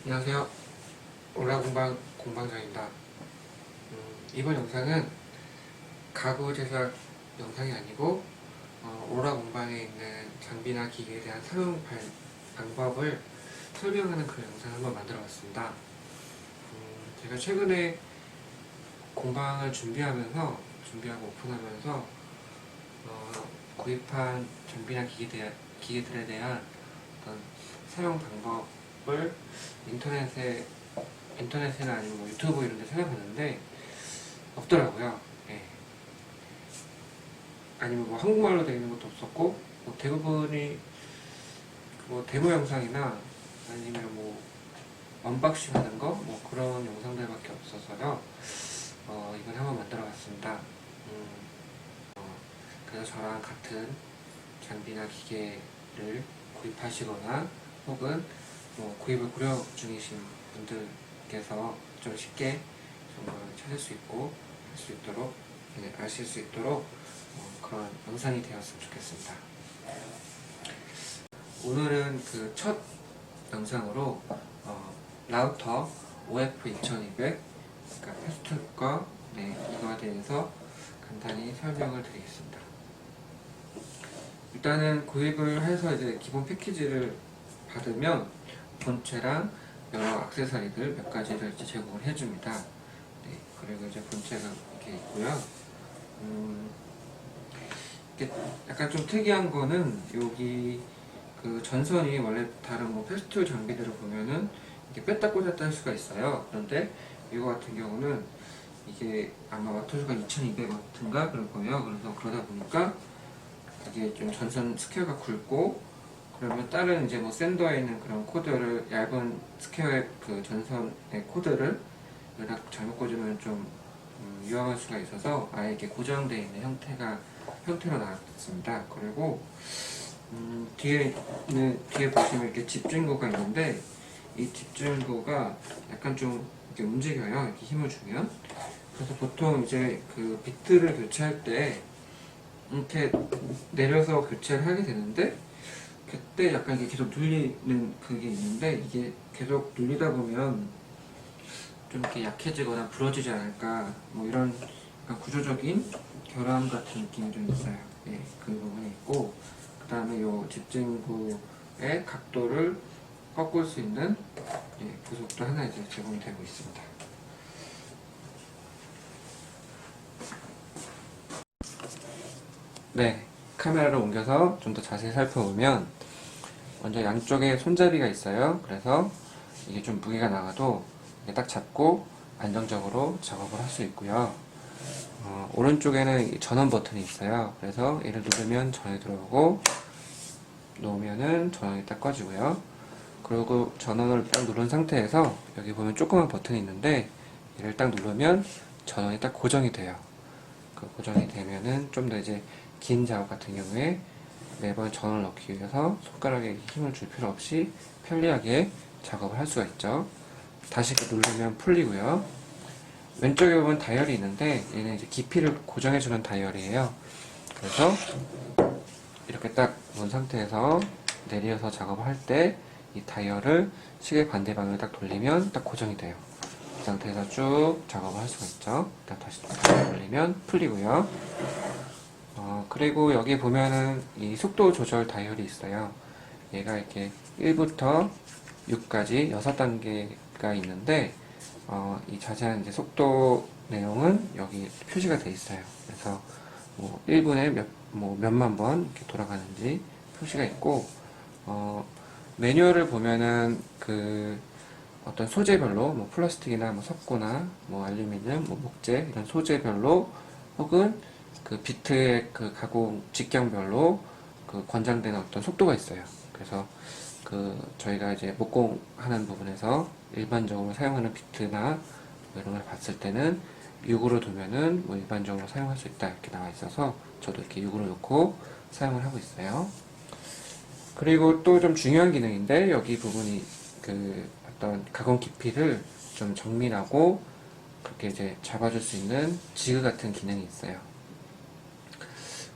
안녕하세요. 오라공방 공방장입니다. 이번 영상은 가구 제작 영상이 아니고 오라공방에 있는 장비나 기기에 대한 사용 방법을 설명하는 그런 영상을 한번 만들어 봤습니다. 제가 최근에 공방을 준비하고 오픈하면서 구입한 장비나 기기들에 대한 어떤 사용 방법을 인터넷이나 아니면 뭐 유튜브 이런 데 찾아봤는데 없더라고요. 예. 아니면 뭐 한국말로 되어 있는 것도 없었고, 뭐 대부분이 뭐 데모 영상이나 아니면 뭐 언박싱 하는 거 뭐 그런 영상들밖에 없어서요. 이번에 한번 만들어 봤습니다. 그래서 저랑 같은 장비나 기계를 구입하시거나 혹은 뭐 구입을 고려 중이신 분들께서 좀 쉽게 정말 찾을 수 있고 할 수 있도록 아실 수 있도록 그런 영상이 되었으면 좋겠습니다. 오늘은 그 첫 영상으로 라우터 OF2200 그러니까 패스트과 이거에 대해서 간단히 설명을 드리겠습니다. 일단은 구입을 해서 이제 기본 패키지를 받으면 본체랑 여러 액세서리들 몇 가지를 이제 제공을 해줍니다. 네, 그리고 이제 본체가 이렇게 있고요. 이게 약간 좀 특이한 거는 여기 그 전선이 원래 다른 뭐 패스트 장비들을 보면은 이렇게 뺐다 꽂았다 할 수가 있어요. 그런데 이거 같은 경우는 이게 아마 와트수가 2200W인가 그럴 거예요. 그래서 그러다 보니까 이게 좀 전선 스퀘어가 굵고 그러면 다른 이제 뭐 샌더에 있는 그런 코드를 얇은 스퀘어의 그 전선의 코드를 여기다 잘못 꽂으면 좀 위험할 수가 있어서 아예 이렇게 고정되어 있는 형태로 나왔습니다. 그리고 뒤에 보시면 이렇게 집중구가 있는데 이 집중구가 약간 좀 이렇게 움직여요. 이렇게 힘을 주면. 그래서 보통 이제 그 비트를 교체할 때 이렇게 내려서 교체를 하게 되는데 그때 약간 이게 계속 눌리는 그게 있는데 이게 계속 눌리다 보면 좀 이렇게 약해지거나 부러지지 않을까 뭐 이런 약간 구조적인 결함 같은 느낌이 좀 있어요. 예, 그 부분이 있고 그 다음에 요 집중구의 각도를 꺾을 수 있는 부속도 하나 이제 제공이 되고 있습니다. 네, 카메라를 옮겨서 좀 더 자세히 살펴보면 먼저 양쪽에 손잡이가 있어요. 그래서 이게 좀 무게가 나가도 딱 잡고 안정적으로 작업을 할 수 있고요. 오른쪽에는 전원 버튼이 있어요. 그래서 얘를 누르면 전원이 들어오고 놓으면은 전원이 딱 꺼지고요. 그리고 전원을 딱 누른 상태에서 여기 보면 조그만 버튼이 있는데 얘를 딱 누르면 전원이 딱 고정이 돼요. 그 고정이 되면은 좀 더 이제 긴 작업 같은 경우에 매번 전원을 넣기 위해서 손가락에 힘을 줄 필요 없이 편리하게 작업을 할 수가 있죠. 다시 누르면 풀리고요. 왼쪽에 보면 다이얼이 있는데 얘는 이제 깊이를 고정해주는 다이얼이에요. 그래서 이렇게 딱 놓은 상태에서 내려서 작업을 할 때 이 다이얼을 시계 반대 방향을 딱 돌리면 딱 고정이 돼요. 이 상태에서 쭉 작업을 할 수가 있죠. 다시 돌리면 풀리고요. 그리고 여기 보면은 이 속도 조절 다이얼이 있어요. 얘가 이렇게 1부터 6까지 6단계가 있는데 이 자세한 이제 속도 내용은 여기 표시가 되어 있어요. 그래서 뭐 1분에 몇만 번 이렇게 돌아가는지 표시가 있고 매뉴얼을 보면은 그 어떤 소재별로 뭐 플라스틱이나 뭐 석고나 뭐 알루미늄, 뭐 목재 이런 소재별로 혹은 그 비트의 그 가공 직경별로 그 권장되는 어떤 속도가 있어요. 그래서 그 저희가 이제 목공하는 부분에서 일반적으로 사용하는 비트나 뭐 이런 걸 봤을 때는 6으로 두면은 뭐 일반적으로 사용할 수 있다 이렇게 나와 있어서 저도 이렇게 6으로 놓고 사용을 하고 있어요. 그리고 또 좀 중요한 기능인데 여기 부분이 그 어떤 가공 깊이를 좀 정밀하고 그렇게 이제 잡아줄 수 있는 지그 같은 기능이 있어요.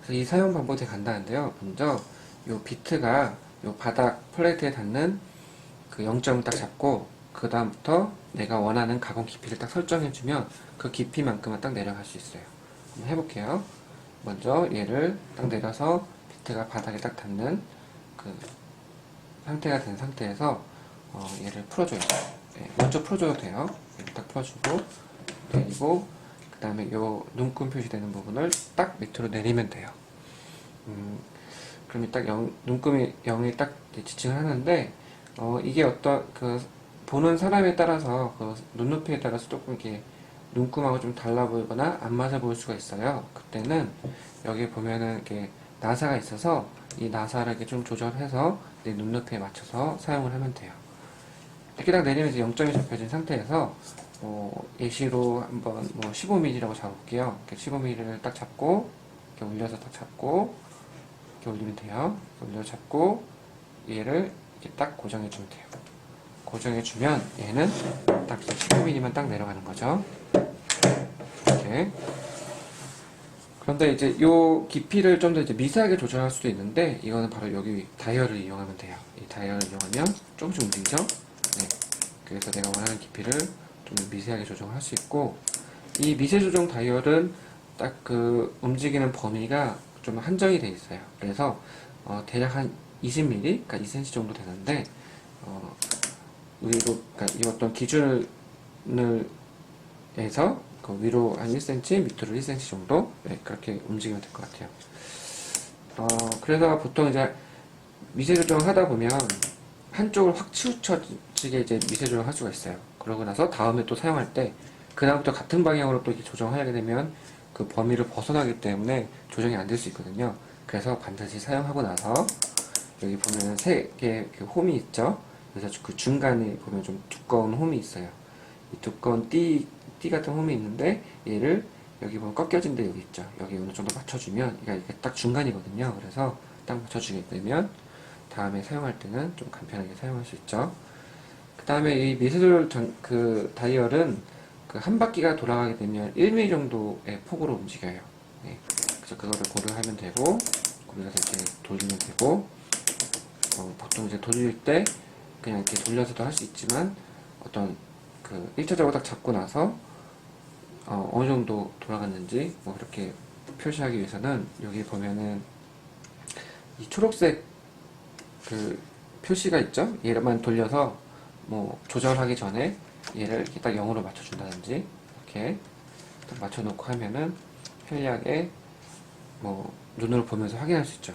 그래서 이 사용 방법이 되게 간단한데요. 먼저 요 비트가 요 바닥 플레이트에 닿는 그 0점을 딱 잡고 그 다음부터 내가 원하는 가공 깊이를 딱 설정해주면 그 깊이만큼은 딱 내려갈 수 있어요. 한번 해볼게요. 먼저 얘를 딱 내려서 비트가 바닥에 딱 닿는 그 상태가 된 상태에서 얘를 풀어줘요. 네, 먼저 풀어줘도 돼요. 얘를 딱 풀어주고 내리고 그 다음에 요 눈금 표시되는 부분을 딱 밑으로 내리면 돼요. 그럼 딱 눈금이 0이 딱 지칭을 하는데 이게 어떤 그 보는 사람에 따라서 그 눈높이에 따라서 조금 이렇게 눈금하고 좀 달라 보이거나 안 맞아 보일 수가 있어요. 그때는 여기 보면은 이렇게 나사가 있어서 이 나사를 이렇게 좀 조절해서 내 눈높이에 맞춰서 사용을 하면 돼요. 이렇게 딱 내리면 이제 0점이 잡혀진 상태에서 예시로 한번 15mm라고 잡을게요. 이렇게 15mm를 딱 잡고 이렇게 올려서 딱 잡고 이렇게 올리면 돼요. 이렇게 올려 잡고 얘를 이렇게 딱 고정해 주면 돼요. 고정해 주면 얘는 딱 15mm만 딱 내려가는 거죠. 이렇게. 그런데 이제 요 깊이를 좀 더 이제 미세하게 조절할 수도 있는데 이거는 바로 여기 다이얼을 이용하면 돼요. 이 다이얼을 이용하면 조금씩 움직이죠. 네. 그래서 내가 원하는 깊이를 좀 미세하게 조정할 수 있고 이 미세 조정 다이얼은 딱 그 움직이는 범위가 좀 한정이 돼 있어요. 그래서 대략 한 20mm, 그러니까 2cm 정도 되는데 위로, 그러니까 이 어떤 기준을 해서 그 위로 한 1cm, 밑으로 1cm 정도 네, 그렇게 움직이면 될 것 같아요. 그래서 보통 이제 미세 조정을 하다 보면 한쪽을 확 치우쳐지게 이제 미세 조정을 할 수가 있어요. 그러고 나서 다음에 또 사용할 때 그다음부터 같은 방향으로 또 이렇게 조정하게 되면 그 범위를 벗어나기 때문에 조정이 안 될 수 있거든요. 그래서 반드시 사용하고 나서 여기 보면 세 개의 홈이 있죠. 그래서 그 중간에 보면 좀 두꺼운 홈이 있어요. 이 두꺼운 띠 같은 홈이 있는데 얘를 여기 보면 꺾여진 데 여기 있죠. 여기 어느 정도 맞춰주면 이게 딱 중간이거든요. 그래서 딱 맞춰주게 되면 다음에 사용할 때는 좀 간편하게 사용할 수 있죠. 그 다음에 이 미세조절 그 다이얼은 그 한 바퀴가 돌아가게 되면 1mm 정도의 폭으로 움직여요. 네. 그래서 그거를 고려하면 되고 고려해서 이렇게 돌리면 되고 보통 이제 돌릴 때 그냥 이렇게 돌려서도 할 수 있지만 어떤 그 1차적으로 딱 잡고 나서 어느 정도 돌아갔는지 뭐 그렇게 표시하기 위해서는 여기 보면은 이 초록색 그 표시가 있죠. 얘만 돌려서 뭐 조절하기 전에 얘를 이렇게 딱 0으로 맞춰준다든지 이렇게 딱 맞춰놓고 하면은 편리하게 뭐 눈으로 보면서 확인할 수 있죠.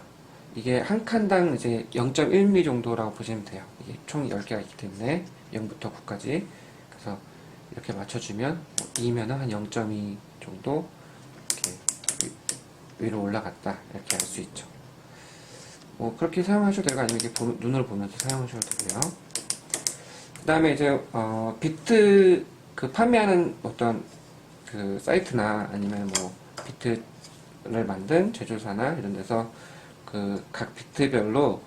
이게 한 칸당 이제 0.1mm 정도라고 보시면 돼요. 이게 총 10개가 있기 때문에 0부터 9까지. 그래서 이렇게 맞춰주면 2면은 한 0.2 정도 이렇게 위로 올라갔다 이렇게 알 수 있죠. 뭐 그렇게 사용하셔도 되고 아니면 이렇게 눈으로 보면서 사용하셔도 되고요. 그 다음에 이제 비트 그 판매하는 어떤 그 사이트나 아니면 뭐 비트를 만든 제조사나 이런 데서 그 각 비트별로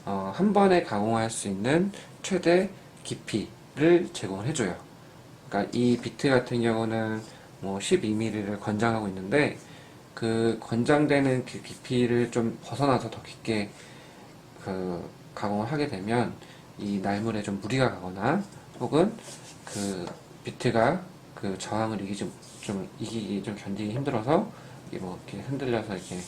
한 번에 가공할 수 있는 최대 깊이를 제공을 해줘요. 그러니까 이 비트 같은 경우는 뭐 12mm를 권장하고 있는데 그 권장되는 그 깊이를 좀 벗어나서 더 깊게 그 가공을 하게 되면 이 날물에 좀 무리가 가거나 혹은 그 비트가 그 저항을 이기기 좀 견디기 힘들어서 뭐 이렇게 흔들려서 이렇게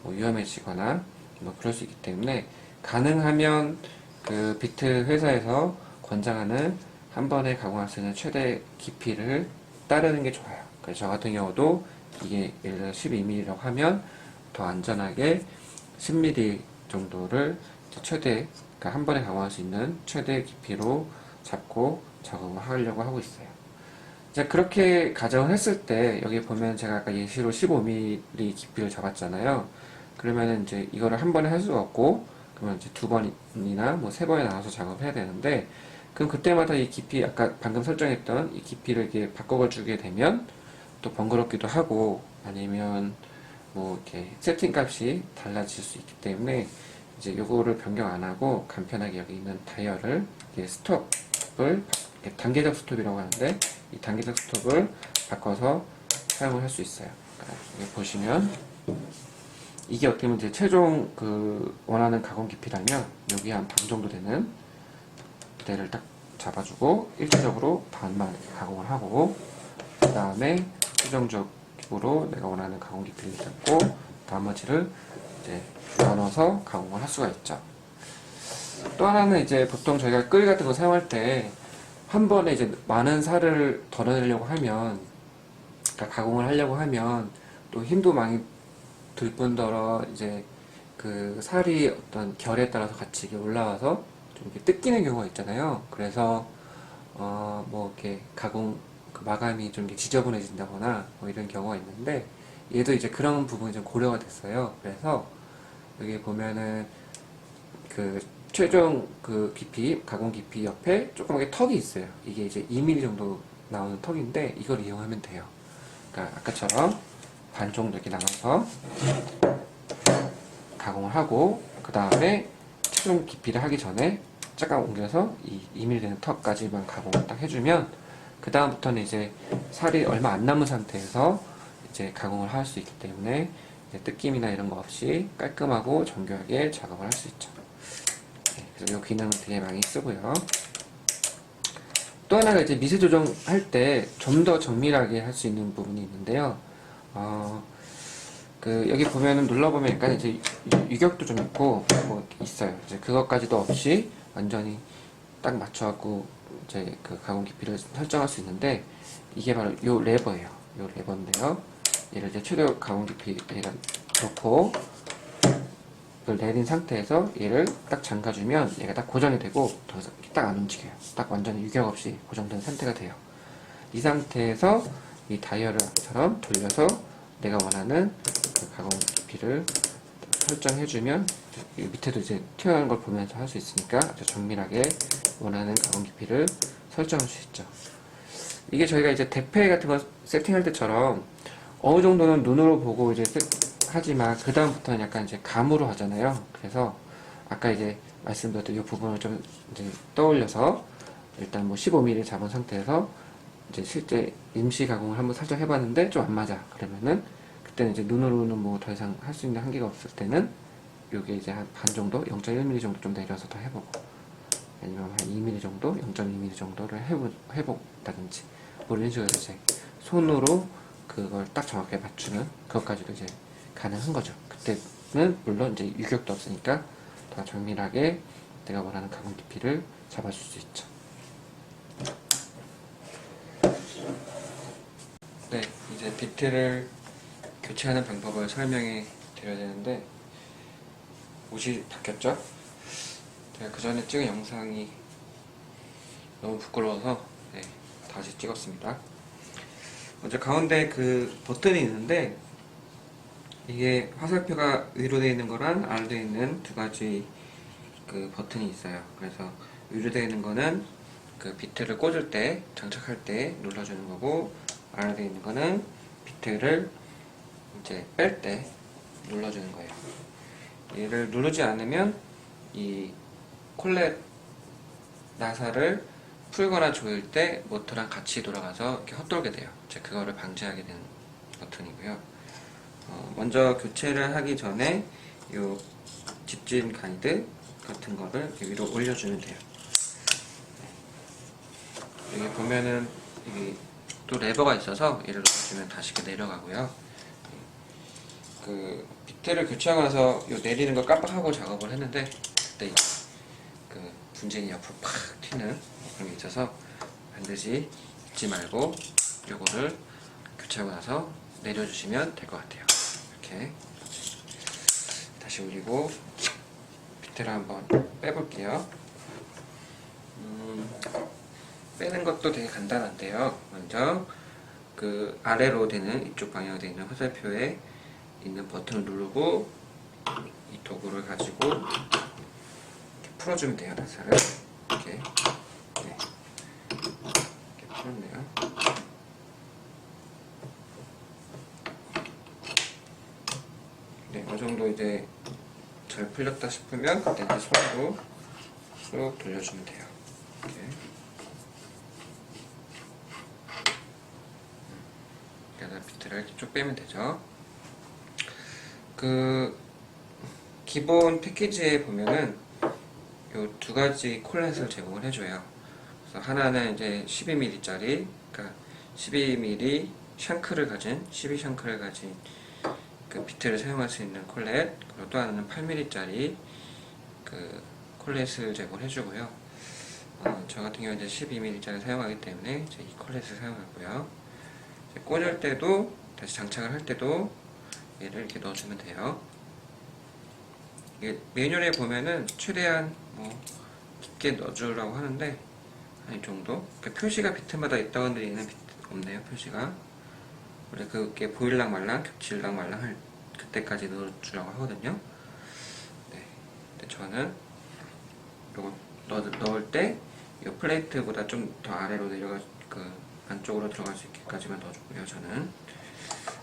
뭐 위험해지거나 뭐 그럴 수 있기 때문에 가능하면 그 비트 회사에서 권장하는 한 번에 가공할 수 있는 최대 깊이를 따르는 게 좋아요. 그래서 저 같은 경우도 이게 예를 들어 12mm라고 하면 더 안전하게 10mm 정도를 최대, 그러니까 한 번에 가공할 수 있는 최대 깊이로 잡고 작업을 하려고 하고 있어요. 이제 그렇게 가정을 했을 때 여기 보면 제가 아까 예시로 15mm 깊이를 잡았잖아요. 그러면은 이제 이거를 한 번에 할 수가 없고 그러면 이제 두 번이나 뭐 세 번에 나눠서 작업해야 되는데 그럼 그때마다 이 깊이 아까 방금 설정했던 이 깊이를 이렇게 바꿔주게 되면 또 번거롭기도 하고 아니면 뭐 이렇게 세팅 값이 달라질 수 있기 때문에 이제 요거를 변경 안 하고 간편하게 여기 있는 다이얼을 스톱을 단계적 스톱이라고 하는데 이 단계적 스톱을 바꿔서 사용을 할 수 있어요. 여기 보시면 이게 어떻게 보면 제 최종 그 원하는 가공 깊이라면 여기 한 반 정도 되는 데를 딱 잡아주고 일차적으로 반만 가공을 하고, 그 다음에 수정적으로 내가 원하는 가공 깊이를 잡고 나머지를 이제 나눠서 가공을 할 수가 있죠. 또 하나는 이제 보통 저희가 끓이 같은 거 사용할 때 한 번에 이제 많은 살을 덜어내려고 하면, 그러니까 가공을 하려고 하면 또 힘도 많이 들 뿐더러 이제 그 살이 어떤 결에 따라서 같이 이게 올라와서 좀 이렇게 뜯기는 경우가 있잖아요. 그래서 뭐 이렇게 가공 그 마감이 좀 이렇게 지저분해진다거나 뭐 이런 경우가 있는데, 얘도 이제 그런 부분이 좀 고려가 됐어요. 그래서 여기 보면은 그 최종 그 깊이, 가공 깊이 옆에 조그맣게 턱이 있어요. 이게 이제 2mm 정도 나오는 턱인데 이걸 이용하면 돼요. 그러니까 아까처럼 반 정도 이렇게 나눠서 가공을 하고, 그 다음에 최종 깊이를 하기 전에 잠깐 옮겨서 이 2mm 되는 턱까지만 가공을 딱 해주면, 그 다음부터는 이제 살이 얼마 안 남은 상태에서 이제 가공을 할 수 있기 때문에 이제 뜯김이나 이런 거 없이 깔끔하고 정교하게 작업을 할 수 있죠. 네, 그래서 이 기능은 되게 많이 쓰고요. 또 하나가 이제 미세 조정할 때 좀 더 정밀하게 할 수 있는 부분이 있는데요. 그 여기 보면은 눌러보면 약간 이제 유격도 좀 있고 뭐 있어요. 이제 그것까지도 없이 완전히 딱 맞춰갖고 이제 그 가공 깊이를 설정할 수 있는데, 이게 바로 요 레버예요. 요 레버인데요. 얘를 이제 최대 가공 깊이 얘가 놓고 이걸 내린 상태에서 얘를 딱 잠가주면 얘가 딱 고정이 되고 더 이상 딱 안 움직여요. 딱 완전히 유격 없이 고정된 상태가 돼요. 이 상태에서 이 다이얼처럼 돌려서 내가 원하는 그 가공 깊이를 설정해주면, 밑에도 이제 튀어나오는 걸 보면서 할 수 있으니까 아주 정밀하게 원하는 가공 깊이를 설정할 수 있죠. 이게 저희가 이제 대패 같은 거 세팅할 때처럼 어느 정도는 눈으로 보고 이제 하지만 그 다음부터는 약간 이제 감으로 하잖아요. 그래서 아까 이제 말씀드렸던 이 부분을 좀 이제 떠올려서 일단 뭐 15mm 잡은 상태에서 이제 실제 임시 가공을 한번 살짝 해봤는데 좀 안 맞아. 그러면은 그때는 이제 눈으로는 뭐 더 이상 할 수 있는 한계가 없을 때는 요게 이제 한 반 정도, 0.1mm 정도 좀 내려서 더 해보고, 아니면 한 2mm 정도, 0.2mm 정도를 해본다든지 뭐 이런 식으로 이제 손으로 그걸 딱 정확하게 맞추는 그것까지도 이제 가능한 거죠. 그때는 물론 이제 유격도 없으니까 더 정밀하게 내가 원하는 가공 깊이를 잡아줄 수 있죠. 네, 이제 비트를 교체하는 방법을 설명해 드려야 되는데, 옷이 바뀌었죠? 제가 그 전에 찍은 영상이 너무 부끄러워서 네, 다시 찍었습니다. 먼저 가운데 그 버튼이 있는데, 이게 화살표가 위로 되어 있는 거랑 아래로 되어 있는 두 가지 그 버튼이 있어요. 그래서 위로 되어 있는 거는 그 비트를 꽂을 때, 장착할 때 눌러주는 거고, 아래로 되어 있는 거는 비트를 이제 뺄 때 눌러주는 거예요. 얘를 누르지 않으면 이 콜렛 나사를 풀거나 조일 때 모터랑 같이 돌아가서 이렇게 헛돌게 돼요. 제가 그거를 방지하게 되는 버튼이고요. 먼저 교체를 하기 전에 이 집진 가이드 같은 거를 이렇게 위로 올려주면 돼요. 여기 보면은 여기 또 레버가 있어서 얘를 눌러주면 다시 이렇게 내려가고요. 그 비트를 교체하고 나서 요 내리는 거 깜빡하고 작업을 했는데, 그때 그 분진이 옆으로 팍 튀는 그런 게 있어서 반드시 잊지 말고 요거를 교체하고 나서 내려주시면 될 것 같아요. 이렇게 다시 올리고 비트를 한번 빼볼게요. 빼는 것도 되게 간단한데요. 먼저 그 아래로 되는, 이쪽 방향으로 되어 있는 화살표에 있는 버튼을 누르고 이 도구를 가지고 이렇게 풀어주면 돼요. 나사를 이렇게, 네. 이렇게 풀었네요. 네, 어느 정도 이제 잘 풀렸다 싶으면 그때 이제 손으로 쭉 돌려주면 돼요. 이렇게. 그래서 비트를 이렇게 쭉 빼면 되죠. 그 기본 패키지에 보면은 요 두 가지 콜렛을 제공을 해줘요. 그래서 하나는 이제 12mm짜리, 그러니까 12mm 샹크를 가진 12샹크를 가진 그 비트를 사용할 수 있는 콜렛, 그리고 또 하나는 8mm짜리 그 콜렛을 제공해 주고요. 저 같은 경우는 이제 12mm짜리 사용하기 때문에 이제 이 콜렛을 사용하고요. 꽂을 때도 다시 장착을 할 때도 얘를 이렇게 넣어주면 돼요. 이게 매뉴얼에 보면은 최대한 뭐 깊게 넣어주라고 하는데 한 이 정도. 그러니까 표시가 비트마다 있다고 하는데 얘는 없네요. 표시가. 원래 그게 보일랑 말랑 겹칠랑 말랑 할 그때까지 넣어주라고 하거든요. 네. 근데 저는 요거 넣을 때 이 플레이트보다 좀 더 아래로 내려가 그 안쪽으로 들어갈 수 있게까지만 넣어주고요. 저는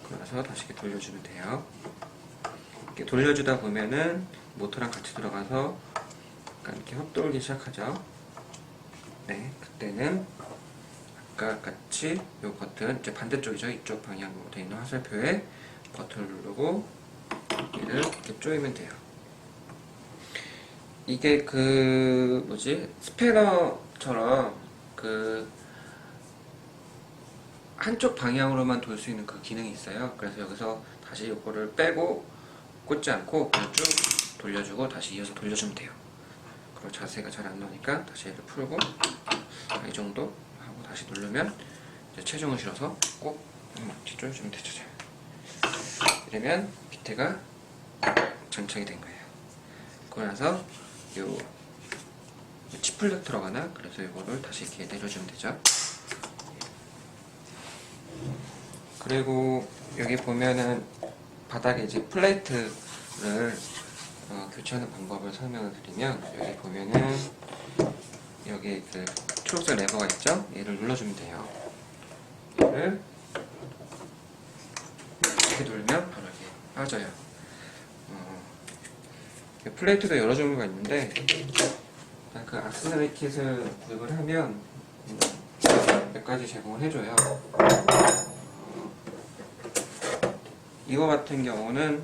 그러면서 다시 이렇게 돌려주면 돼요. 이렇게 돌려주다 보면은 모터랑 같이 들어가서 약간 이렇게 헛돌기 시작하죠. 네, 그때는 아까 같이 이 버튼, 이제 반대쪽이죠. 이쪽 방향으로 되어 있는 화살표에 버튼을 누르고 얘를 이렇게 조이면 돼요. 이게 그 뭐지 스패너처럼 그 한쪽 방향으로만 돌 수 있는 그 기능이 있어요. 그래서 여기서 다시 이거를 빼고 꽂지 않고 그냥 쭉 돌려주고 다시 이어서 돌려주면 돼요. 그리고 자세가 잘 안 나오니까 다시 얘를 풀고 이 정도 하고 다시 누르면 이제 체중을 실어서 꼭 뒤조여주면 되죠. 이러면 비트가 장착이 된 거예요. 그러고 나서 요 치플렉 들어가나? 그래서 이거를 다시 이렇게 내려주면 되죠. 그리고 여기 보면은 바닥에 이제 플레이트를 교체하는 방법을 설명을 드리면 여기 보면은 여기 그 초록색 레버가 있죠? 얘를 눌러주면 돼요. 얘를 이렇게 누르면 바로 이렇게 빠져요. 플레이트도 여러 종류가 있는데 그 악세사리 킷을 구입을 하면 몇 가지 제공을 해줘요. 이거 같은 경우는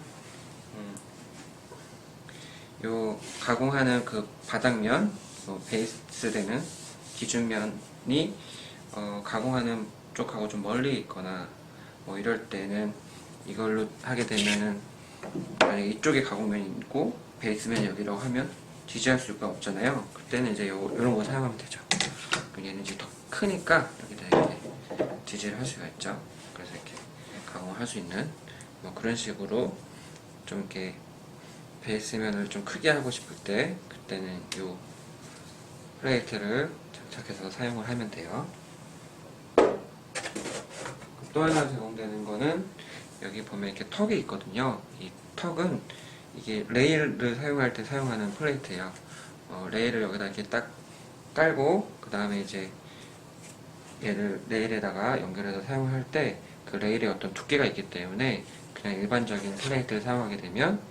요 가공하는 그 바닥면, 베이스 되는 기준면이 가공하는 쪽하고 좀 멀리 있거나 뭐 이럴 때는 이걸로 하게 되면은 만약에 이쪽에 가공면이 있고 베이스면이 여기라고 하면 지지할 수가 없잖아요. 그때는 이제 요런 거 사용하면 되죠. 얘는 이제 더 크니까 여기다 이렇게 지지를 할 수가 있죠. 그래서 이렇게 가공을 할 수 있는 뭐 그런 식으로 좀 이렇게 베이스면을 좀 크게 하고 싶을 때 그때는 요 플레이트를 장착해서 사용을 하면 돼요. 또 하나 제공되는 거는 여기 보면 이렇게 턱이 있거든요. 이 턱은 이게 레일을 사용할 때 사용하는 플레이트예요. 레일을 여기다 이렇게 딱 깔고 그 다음에 이제 얘를 레일에다가 연결해서 사용할 때 그 레일에 어떤 두께가 있기 때문에 그냥 일반적인 플레이트를 사용하게 되면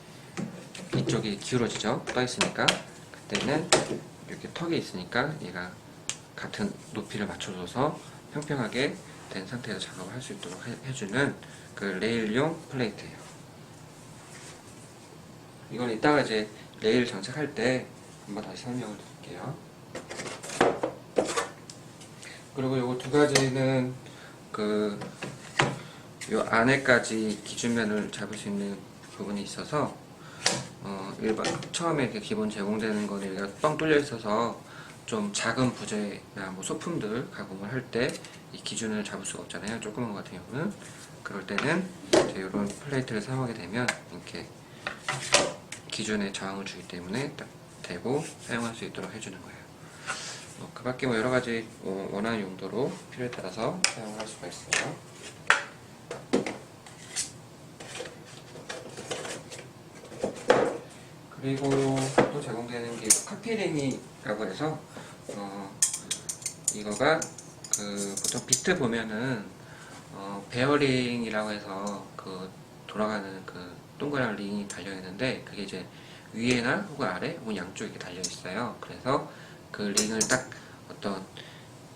이쪽이 기울어지죠. 떠 있으니까 그때는 이렇게 턱이 있으니까 얘가 같은 높이를 맞춰줘서 평평하게 된 상태에서 작업을 할 수 있도록 해주는 그 레일용 플레이트예요. 이건 이따가 이제 레일 장착할 때 한번 다시 설명을 드릴게요. 그리고 요거 두 가지는 그 요 안에까지 기준면을 잡을 수 있는 부분이 있어서 일반 처음에 이렇게 기본 제공되는 거는 여기가 뻥 뚫려 있어서 좀 작은 부재나 뭐 소품들 가공을 할 때 이 기준을 잡을 수가 없잖아요. 조그만 거 같은 경우는 그럴 때는 이제 이런 플레이트를 사용하게 되면 이렇게 기준에 저항을 주기 때문에 딱 대고 사용할 수 있도록 해주는 거예요. 그 밖에 뭐 여러 가지 원하는 용도로 필요에 따라서 사용을 할 수가 있어요. 그리고 또 제공되는 게 카피링이라고 해서 이거가 그 보통 비트 보면은 베어링이라고 해서 그 돌아가는 그 동그란 링이 달려 있는데 그게 이제 위에나 혹은 아래 혹은 양쪽에 이렇게 달려 있어요. 그래서 그 링을 딱 어떤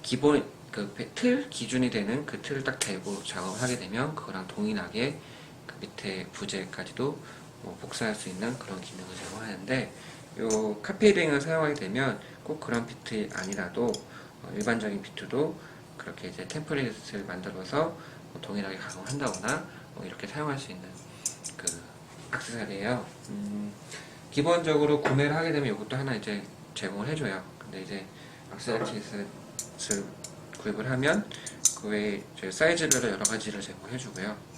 기본 그 틀 기준이 되는 그 틀을 딱 대고 작업을 하게 되면 그거랑 동일하게 그 밑에 부재까지도 뭐 복사할 수 있는 그런 기능을 제공하는데 요 카피링을 사용하게 되면 꼭 그런 비트 아니라도 일반적인 비트도 그렇게 이제 템플릿을 만들어서 뭐 동일하게 가공한다거나 뭐 이렇게 사용할 수 있는 그 액세서리예요. 기본적으로 구매를 하게 되면 이것도 하나 이제 제공을 해줘요. 근데 이제 액세서리 킷을 구입을 하면 그 외에 사이즈별로 여러 가지를 제공해주고요.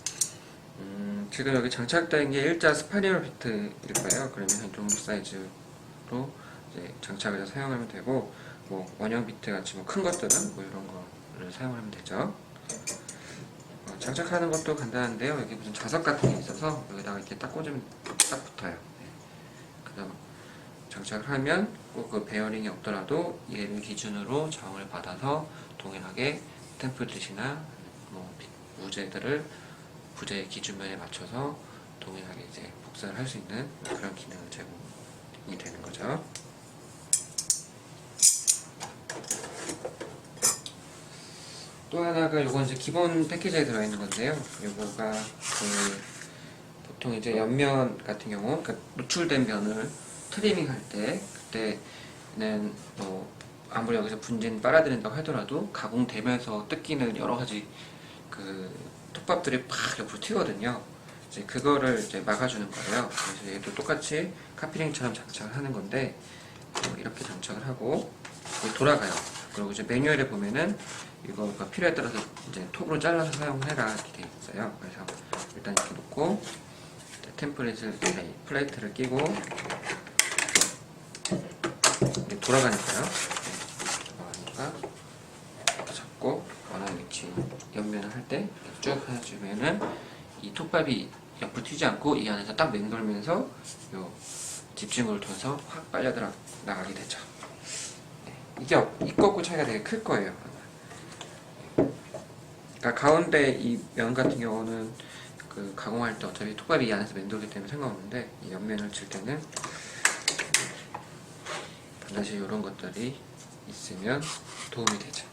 지금 여기 장착된 게 일자 스파이럴 비트일 거예요. 그러면 한 정도 사이즈로 이제 장착을 해서 사용하면 되고, 뭐 원형 비트 같이 뭐 큰 것들은 뭐 이런 거를 사용하면 되죠. 장착하는 것도 간단한데요. 여기 무슨 자석 같은 게 있어서 여기다가 이렇게 딱 꽂으면 딱 붙어요. 그다음 장착을 하면 꼭 그 베어링이 없더라도 얘를 기준으로 저항을 받아서 동일하게 템플릿이나 뭐 부재들을 부재 기준면에 맞춰서 동일하게 이제 복사를 할 수 있는 그런 기능을 제공이 되는 거죠. 또 하나가 이건 이제 기본 패키지에 들어있는 건데요. 요거가 보통 이제 옆면 같은 경우, 그러니까 노출된 면을 트리밍 할 때, 그때는 뭐 아무리 여기서 분진 빨아들인다고 하더라도 가공되면서 뜯기는 여러 가지 그 톱밥들이 팍 옆으로 튀거든요. 이제 그거를 이제 막아주는 거예요. 그래서 얘도 똑같이 카피링처럼 장착을 하는 건데, 이렇게 장착을 하고 돌아가요. 그리고 이제 매뉴얼에 보면은 이거가 필요에 따라서 이제 톱으로 잘라서 사용해라 이렇게 되어 있어요. 그래서 일단 이렇게 놓고 템플릿을 플레이트를 끼고 이게 돌아가니까요. 돌아가니까 이렇게 잡고 원하는 위치 옆면을 할 때 쭉 해주면은 이 톱밥이 옆으로 튀지 않고 이 안에서 딱 맴돌면서 요 집중을 통해서 확 빨려 나가게 되죠. 이게 입구 차이가 되게 클 거예요. 그러니까 가운데 이 면 같은 경우는 그 가공할 때 어차피 톱밥이 이 안에서 맴돌기 때문에 상관없는데, 이 옆면을 칠 때는 반드시 이런 것들이 있으면 도움이 되죠.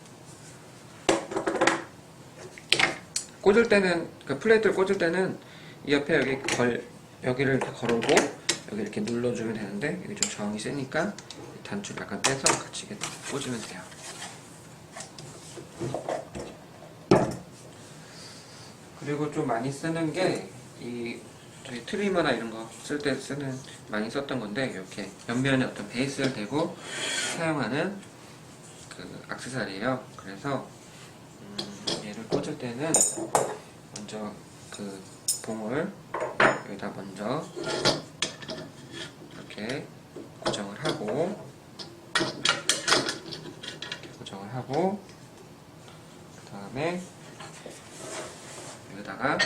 꽂을 때는, 그 플레이트를 꽂을 때는 이 옆에 여기를 이렇게 걸고 여기 이렇게 눌러주면 되는데, 여기 좀 저항이 세니까 단추를 약간 떼서 같이 이렇게 꽂으면 돼요. 그리고 좀 많이 쓰는 게 저희 트리머나 이런 거 쓸 때 많이 썼던 건데, 이렇게 옆면에 어떤 베이스를 대고 사용하는 그 액세서리예요. 그래서 얘를 꽂을 때는 먼저 그 봉을 여기다 먼저 이렇게 고정을 하고 그 다음에 여기다가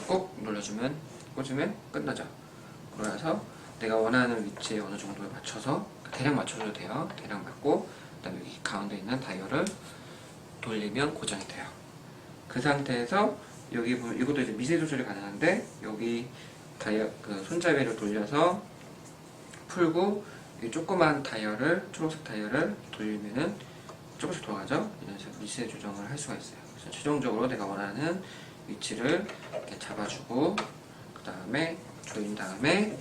꼭 꽂으면 끝나죠. 그래서 내가 원하는 위치에 어느 정도에 맞춰서 대략 맞춰줘도 돼요. 대략 맞고, 그 다음에 여기 가운데 있는 다이얼을 돌리면 고정이 돼요. 그 상태에서 여기 보면 이것도 이제 미세 조절이 가능한데, 여기 그 손잡이를 돌려서 풀고 이 조그만 다이얼을, 초록색 다이얼을 돌리면은 조금씩 돌아가죠. 이런 식으로 미세 조정을 할 수가 있어요. 그래서 최종적으로 내가 원하는 위치를 이렇게 잡아주고, 그 다음에 조인 다음에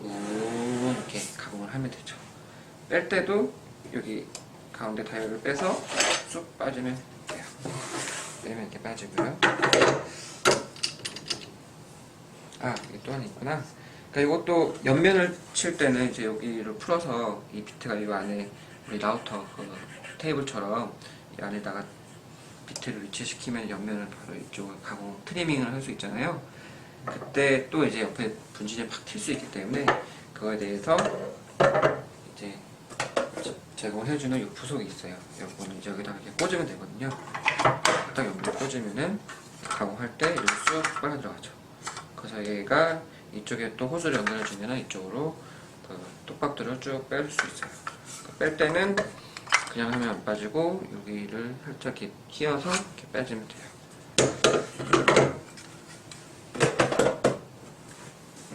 이렇게 가공을 하면 되죠. 뺄 때도 여기 가운데 다이얼을 빼서 쑥 빠지면 돼요. 빼면 이렇게 빠지고요. 이게 또 하나 있구나. 그러니까 이것도 옆면을 칠 때는 이제 여기를 풀어서 이 비트가 이 안에 우리 라우터 그 테이블처럼 이 안에다가 비트를 위치시키면 옆면을 바로 이쪽을 가공 트리밍을 할 수 있잖아요. 그때 또 이제 옆에 분진이 팍 튈 수 있기 때문에 그거에 대해서 이제 제공해주는 이 부속이 있어요. 이거는 이제 여기다가 이렇게 꽂으면 되거든요. 딱 여기다 꽂으면은 가공할 때 여기 쑥 빨아 들어가죠. 그래서 얘가 이쪽에 또 호스를 연결해주면 이쪽으로 그 톱밥들을 쭉 뺄 수 있어요. 뺄 때는 그냥 하면 안 빠지고 여기를 살짝 이렇게 끼워서 이렇게 빼주면 돼요.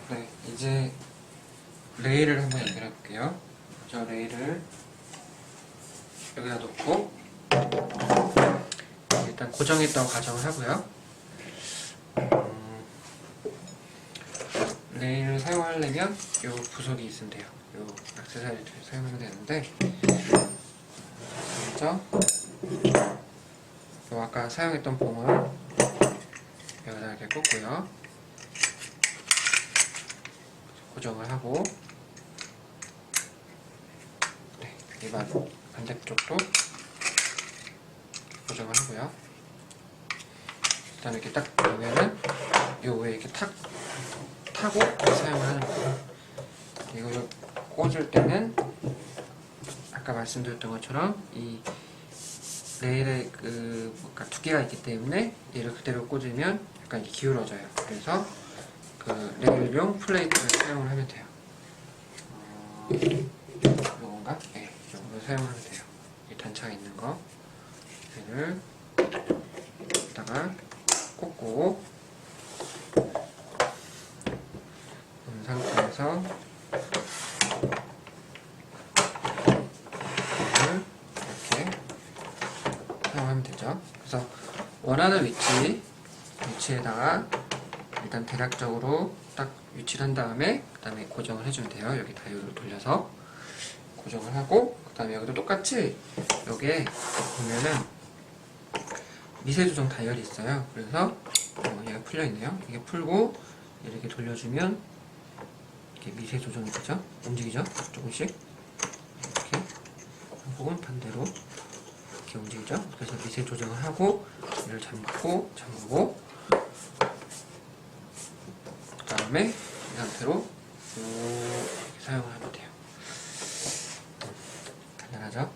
네, 이제 레일을 한번 연결해 볼게요. 저 레일을 여기다 놓고 일단 고정했다고 가정을 하고요. 레일을 사용하려면 이 부속이 있으면 돼요. 이 액세서리를 사용하면 되는데, 먼저 요 아까 사용했던 봉을 여기다 이렇게 꽂고요. 고정을 하고, 네, 이 반대쪽도 고정을 하고요. 일단 이렇게 딱 보면은 요 위에 이렇게 타고 사용을 하는 거예요. 이거 꽂을 때는 아까 말씀드렸던 것처럼 이 레일에 그러니까 두께가 있기 때문에 얘를 그대로 꽂으면 약간 기울어져요. 그래서 그 레일용 플레이트를 사용을 하면 돼요. 요건가? 네, 요거를 사용하면 돼요. 이 단차가 있는 거 얘를 여기다가 꽂고 이 상태에서 이렇게 사용하면 되죠. 그래서 원하는 위치에다가 일단 대략적으로 딱 위치를 한 다음에 그 다음에 고정을 해주면 돼요. 여기 다이얼을 돌려서 고정을 하고 그 다음에 여기도 똑같이 여기에 보면은 미세 조정 다이얼이 있어요. 그래서 얘가 풀려 있네요. 이게 풀고 이렇게 돌려주면 이렇게 미세 조정이 되죠. 움직이죠. 조금씩 이렇게, 혹은 반대로 이렇게 움직이죠. 그래서 미세 조정을 하고 얘를 잠그고 그 다음에 이 상태로 이렇게 사용을 하면 돼요. 간단하죠?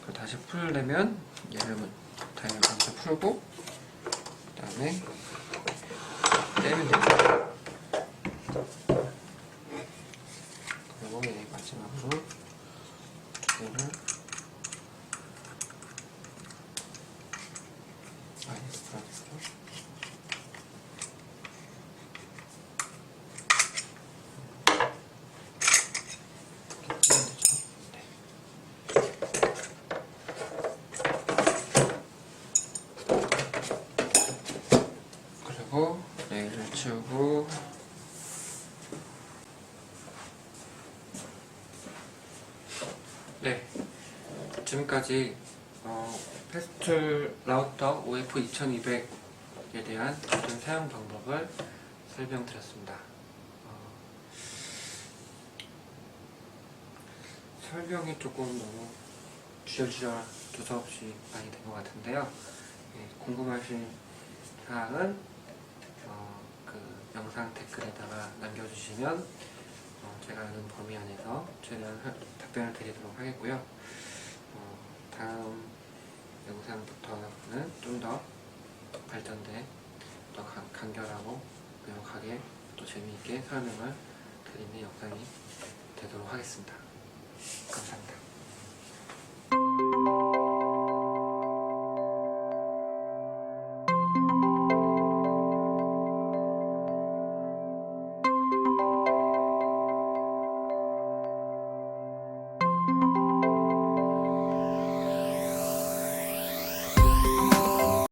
그리고 다시 풀려면 얘를 다이얼 먼저 풀고 그 다음에 떼면 됩니다. 그리고 얘 마지막으로 얘를 풀어주고 그리고 레일을 치우고 네, 지금까지 페스툴 라우터 OF2200에 대한 모든 사용 방법을 설명드렸습니다. 설명이 조금 너무 주저주저 두서없이 많이 된 것 같은데요. 네, 궁금하신 사항은 그 영상 댓글에다가 남겨주시면 제가 아는 범위 안에서 최대한 답변을 드리도록 하겠고요. 다음 영상부터는 좀 더 발전된, 더 간결하고 명확하게 또 재미있게 설명을 드리는 영상이 되도록 하겠습니다. 감사합니다.